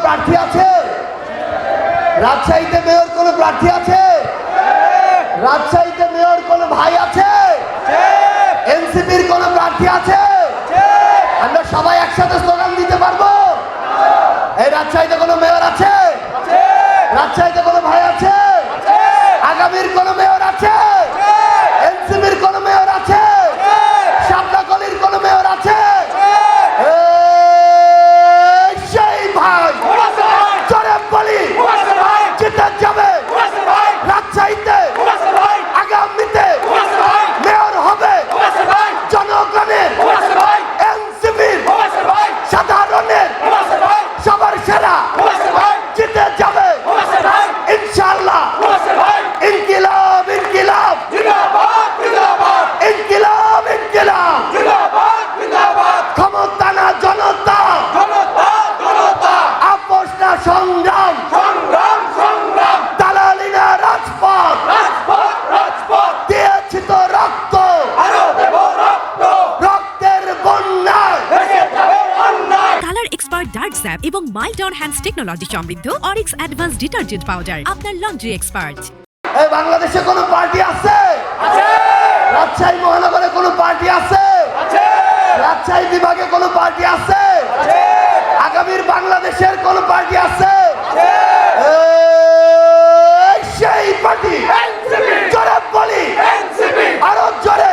প্রার্থী আছে? রাজশাহীতে মেয়র কোনো প্রার্থী আছে? রাজশাহীতে মেয়র কোনো ভাই আছে? এনসিপির কোনো প্রার্থী আছে? আমরা সবাই একসাথে স্লোগান দিতে পারবো? এই রাজশাহীতে কোনো মেয়র আছে? রাজশাহীতে কোনো ভাই আছে? আগামীর কোনো মেয়র আছে? এনসিপির কোনো মেয়র আছে? শাপলাকলির কোনো মেয়র আছে? সেই ভাই জোরে বলি জিতে যাবে রাজশাহীতে, আগামীতে মেয়র হবে জনগণের, এনসিপির সাধারণের সবার সেরা জিতে যাবে ইনশাআল্লাহ। ইনকিলাব ইনকিলাব ইনকিলাব ইনকিলাব, ক্ষমতা না জনতা, আপোষ না সংগ্রাম, দালালি না রাজপথ, দিয়েছি তো রক্ত, রক্তের বন্যায়। কালার এক্সপার্ট ডার্ক স্যাপ এবং মাইল্ড অন হ্যান্ডস টেকনোলজি সমৃদ্ধ অরিক্স অ্যাডভান্স ডিটারজেন্ট পাউডার আপনার লন্ড্রি এক্সপার্ট। এই বাংলাদেশে কোনো পার্টি আছে? রাজশাহী মহানগরে কোনো পার্টি আছে? রাজশাহী বিভাগে কোনো পার্টি আছে? আগামীর বাংলাদেশের কোনো পার্টি আছে? সেই পার্টি জোরে বলি আরো জোরে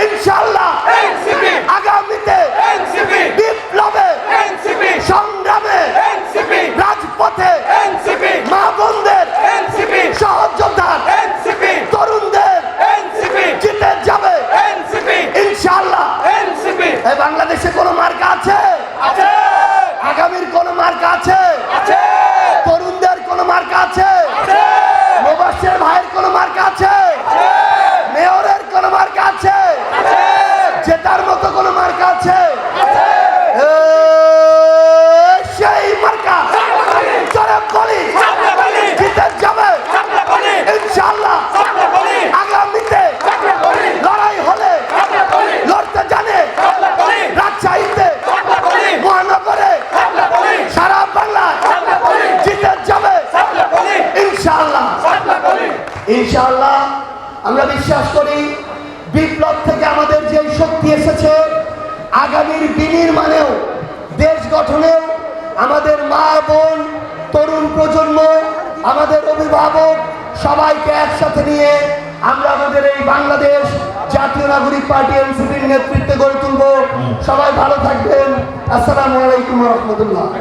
ইনশাআল্লাহ। আগামীতে বিপ্লবে সংগ্রামে রাজপথে মা বোনদের সহযোদ্ধার তরুণদের জিতে যাবে ইনশাআল্লাহ। এই বাংলাদেশে কোনো মার্কা আছে? আগামীর কোনো মার্কা আছে? তরুণদের কোনো মার্কা আছে? মুবাশশির ভাইয়ের কোনো মার্কা আছে? মেয়রের কোনো মার্কা আছে? জেতার মতো কোনো মার্কা আছে? সেই মার্কা জোরে বলি জিতে যাবে ইনশাআল্লাহ। আগামীতে লড়াই হলে লড়তে জানে রাজশাহীতে মহানগরে সারা বাংলায় জিতে যাবে ইনশাআল্লাহ। ইনশাআল্লাহ আমরা বিশ্বাস করি বিপ্লব থেকে আমাদের যে শক্তি এসেছে, আগামীর বিনির্মাণেও দেশ গঠনেও আমাদের মা বোন, তরুণ প্রজন্ম, আমাদের অভিভাবক সবাইকে একসাথে নিয়ে আমরা আমাদের এই বাংলাদেশ জাতীয় নাগরিক পার্টি এনসিপির নেতৃত্বে গড়ে তুলব। সবাই ভালো থাকবেন। আসসালামু আলাইকুম ওয়া রাহমাতুল্লাহ।